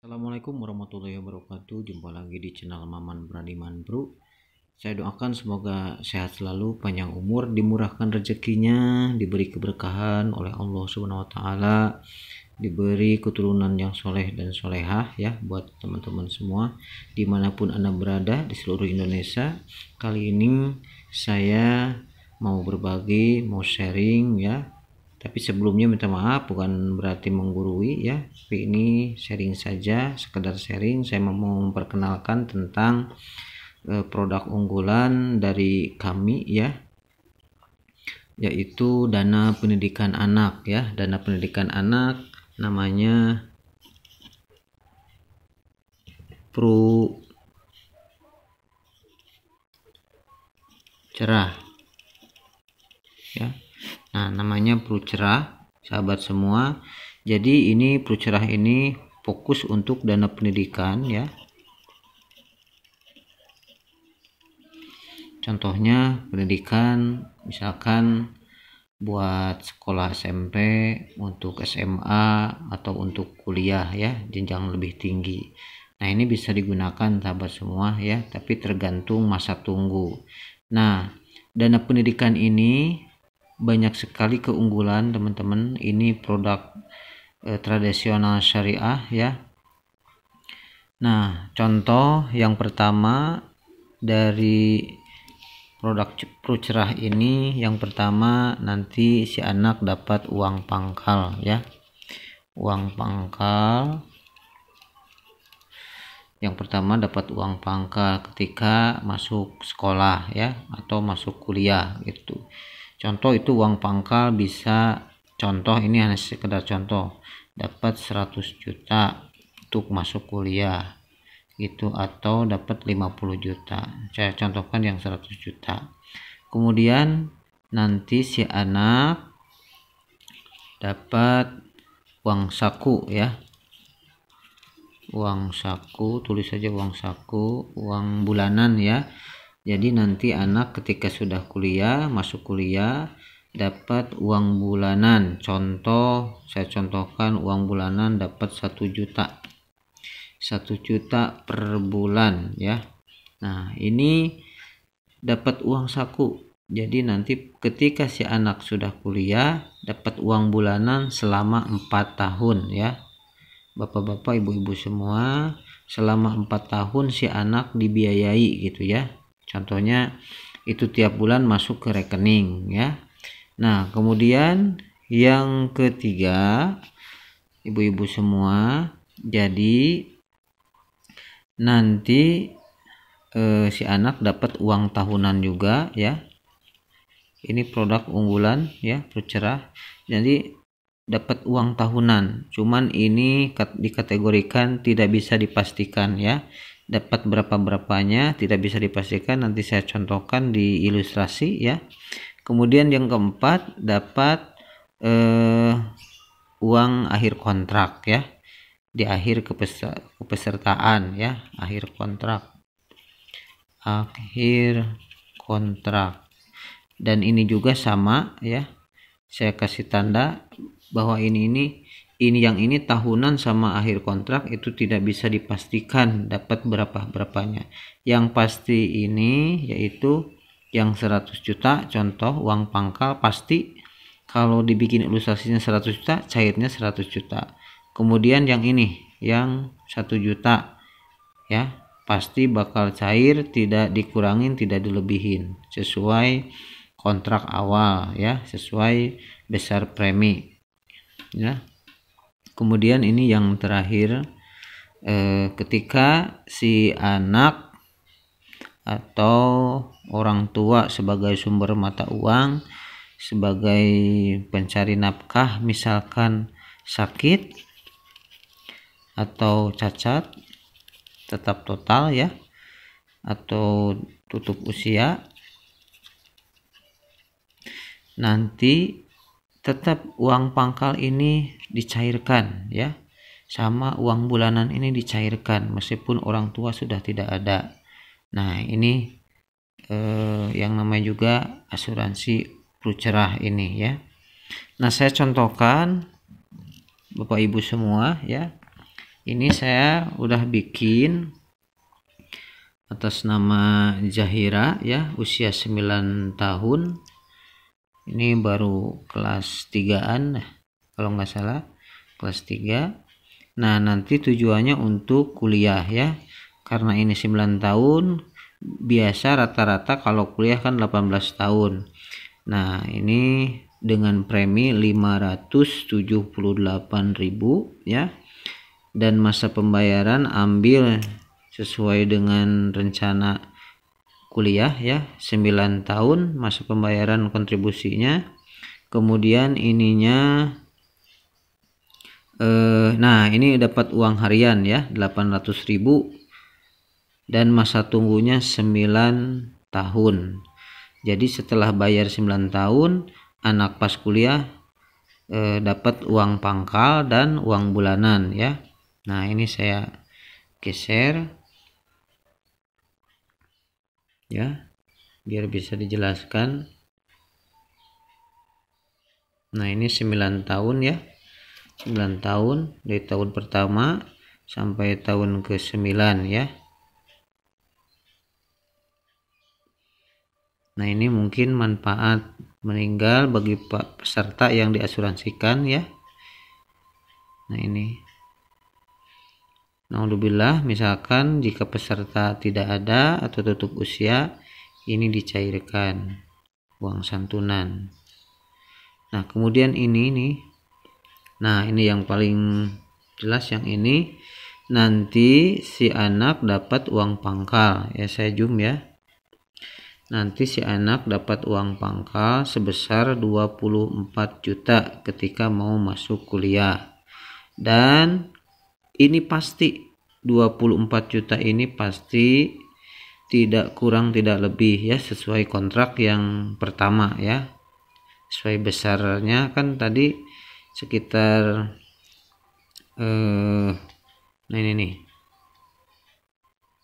Assalamualaikum warahmatullahi wabarakatuh. Jumpa lagi di channel Maman Bradiman Bro. Saya doakan semoga sehat selalu, panjang umur, dimurahkan rezekinya, diberi keberkahan oleh Allah Subhanahu wa taala, diberi keturunan yang soleh dan solehah ya buat teman-teman semua dimanapun Anda berada di seluruh Indonesia. Kali ini saya mau berbagi, mau sharing ya. Tapi sebelumnya minta maaf, bukan berarti menggurui ya, tapi ini sharing saja, sekedar sharing. Saya mau memperkenalkan tentang produk unggulan dari kami ya, yaitu dana pendidikan anak ya. Dana pendidikan anak namanya Pro Cerah ya. Nah, namanya Pro Cerah, sahabat semua. Jadi ini Pro Cerah ini fokus untuk dana pendidikan ya. Contohnya pendidikan misalkan buat sekolah SMP, untuk SMA atau untuk kuliah ya, jenjang lebih tinggi. Nah, ini bisa digunakan sahabat semua ya, tapi tergantung masa tunggu. Nah, dana pendidikan ini banyak sekali keunggulan teman-teman. Ini produk tradisional syariah ya. Nah, contoh yang pertama dari produk Pro Cerah ini, yang pertama nanti si anak dapat uang pangkal ya. Uang pangkal yang pertama dapat uang pangkal ketika masuk sekolah ya, atau masuk kuliah gitu. Contoh itu uang pangkal bisa, contoh ini hanya sekedar contoh, dapat 100 juta untuk masuk kuliah gitu, atau dapat 50 juta. Saya contohkan yang 100 juta. Kemudian nanti si anak dapat uang saku ya. Uang saku, tulis saja uang saku, uang bulanan ya. Jadi nanti anak ketika sudah kuliah, masuk kuliah, dapat uang bulanan. Contoh, saya contohkan uang bulanan dapat 1 juta. 1 juta per bulan ya. Nah, ini dapat uang saku. Jadi nanti ketika si anak sudah kuliah, dapat uang bulanan selama 4 tahun ya. Bapak-bapak, ibu-ibu semua, selama 4 tahun si anak dibiayai gitu ya. Contohnya itu tiap bulan masuk ke rekening ya. Nah, kemudian yang ketiga, ibu-ibu semua, jadi nanti si anak dapat uang tahunan juga ya. Ini produk unggulan ya, Pro Cerah. Jadi dapat uang tahunan, cuman ini dikategorikan tidak bisa dipastikan ya. Dapat berapanya tidak bisa dipastikan, nanti saya contohkan di ilustrasi ya. Kemudian yang keempat, dapat uang akhir kontrak ya, di akhir kepesertaan ya, akhir kontrak. Dan ini juga sama ya, saya kasih tanda bahwa ini yang ini tahunan sama akhir kontrak itu tidak bisa dipastikan dapat berapanya. Yang pasti ini yaitu yang 100 juta, contoh uang pangkal pasti kalau dibikin ilustrasinya 100 juta, cairnya 100 juta. Kemudian yang ini yang 1 juta ya, pasti bakal cair, tidak dikurangin, tidak dilebihin, sesuai kontrak awal ya, sesuai besar premi ya. Kemudian ini yang terakhir, ketika si anak atau orang tua sebagai sumber mata uang, sebagai pencari nafkah, misalkan sakit atau cacat tetap total ya, atau tutup usia, nanti tetap uang pangkal ini dicairkan ya, sama uang bulanan ini dicairkan meskipun orang tua sudah tidak ada. Nah, ini yang namanya juga asuransi Pro Cerah ini ya. Nah, saya contohkan Bapak Ibu semua ya, Ini saya udah bikin atas nama Zahira ya, usia 9 tahun. Ini baru kelas 3-an kalau nggak salah, kelas 3. Nah, nanti tujuannya untuk kuliah ya. Karena ini 9 tahun, biasa rata-rata kalau kuliah kan 18 tahun. Nah, ini dengan premi 578.000 ya. Dan masa pembayaran ambil sesuai dengan rencana kuliah ya, 9 tahun masa pembayaran kontribusinya. Kemudian ininya nah ini dapat uang harian ya 800.000 dan masa tunggunya 9 tahun. Jadi setelah bayar 9 tahun anak pas kuliah dapat uang pangkal dan uang bulanan ya. Nah, ini saya geser ya biar bisa dijelaskan. Nah, ini 9 tahun ya, 9 tahun dari tahun pertama sampai tahun ke-9 ya. Nah, ini mungkin manfaat meninggal bagi peserta yang diasuransikan ya. Nah, ini naudzubillah, misalkan jika peserta tidak ada atau tutup usia, ini dicairkan uang santunan. Nah, kemudian ini nih. Nah, ini yang paling jelas yang ini. Nanti si anak dapat uang pangkal. Ya, saya zoom ya. Nanti si anak dapat uang pangkal sebesar 24 juta ketika mau masuk kuliah. Dan ini pasti 24 juta ini pasti tidak kurang tidak lebih ya, sesuai kontrak yang pertama ya. Sesuai besarnya kan tadi sekitar nah ini nih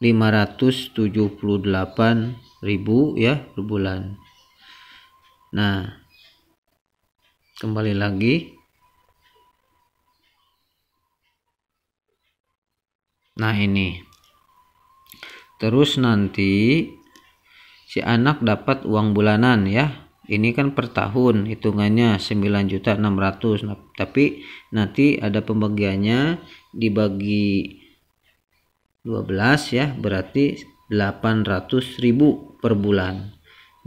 578.000 ya per bulan. Nah, kembali lagi. Nah, ini terus nanti si anak dapat uang bulanan ya. Ini kan per tahun hitungannya 9.600.000. Nah, tapi nanti ada pembagiannya dibagi 12 ya, berarti 800.000 per bulan.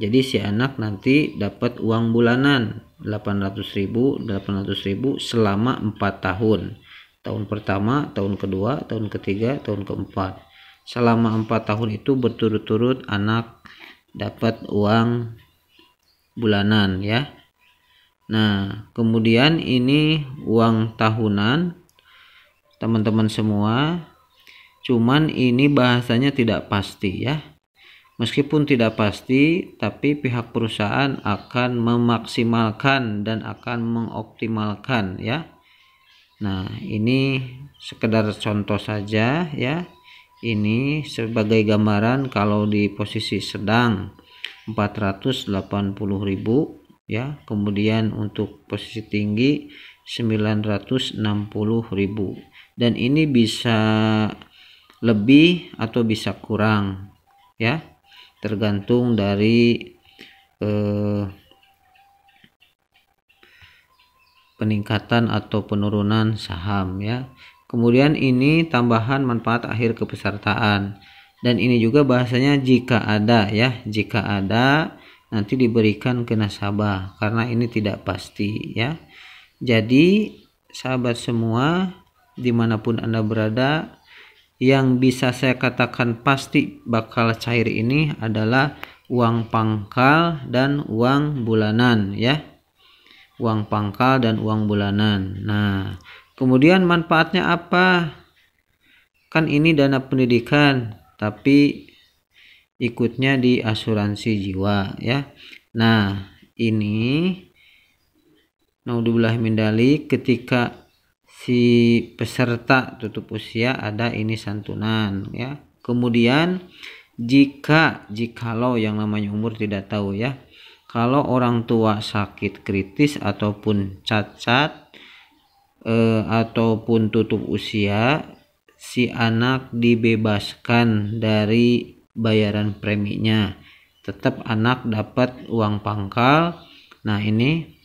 Jadi si anak nanti dapat uang bulanan 800.000 selama 4 tahun. Tahun pertama, tahun kedua, tahun ketiga, tahun keempat. Selama 4 tahun itu berturut-turut anak dapat uang bulanan ya. Nah, kemudian ini uang tahunan teman-teman semua, cuman ini bahasanya tidak pasti ya. Meskipun tidak pasti, tapi pihak perusahaan akan memaksimalkan dan akan mengoptimalkan ya. Nah, ini sekedar contoh saja ya. Ini sebagai gambaran kalau di posisi sedang 480.000 ya, kemudian untuk posisi tinggi 960.000, dan ini bisa lebih atau bisa kurang ya, tergantung dari peningkatan atau penurunan saham ya. Kemudian ini tambahan manfaat akhir kepesertaan, dan ini juga bahasanya jika ada ya, jika ada nanti diberikan ke nasabah karena ini tidak pasti ya. Jadi sahabat semua dimanapun Anda berada, yang bisa saya katakan pasti bakal cair ini adalah uang pangkal dan uang bulanan ya, uang pangkal dan uang bulanan. Nah, kemudian manfaatnya apa? Kan ini dana pendidikan, tapi ikutnya di asuransi jiwa ya. Nah, ini naudzubillah min dzalik, ketika si peserta tutup usia ada ini santunan ya. Kemudian jikalau yang namanya umur tidak tahu ya, kalau orang tua sakit kritis ataupun cacat ataupun tutup usia, si anak dibebaskan dari bayaran preminya, tetap anak dapat uang pangkal. Nah, ini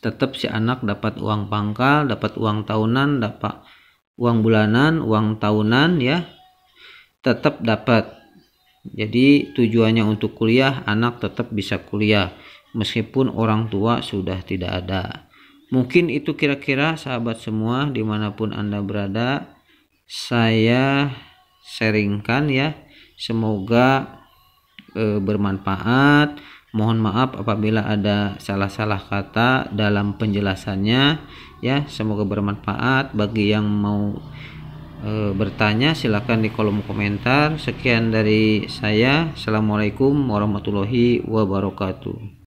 tetap si anak dapat uang pangkal, dapat uang tahunan, dapat uang bulanan, uang tahunan ya, tetap dapat. Jadi tujuannya untuk kuliah, anak tetap bisa kuliah meskipun orang tua sudah tidak ada. Mungkin itu kira-kira sahabat semua dimanapun Anda berada, saya sharingkan ya. Semoga bermanfaat. Mohon maaf apabila ada salah-salah kata dalam penjelasannya ya. Semoga bermanfaat. Bagi yang mau bertanya silakan di kolom komentar. Sekian dari saya. Assalamualaikum warahmatullahi wabarakatuh.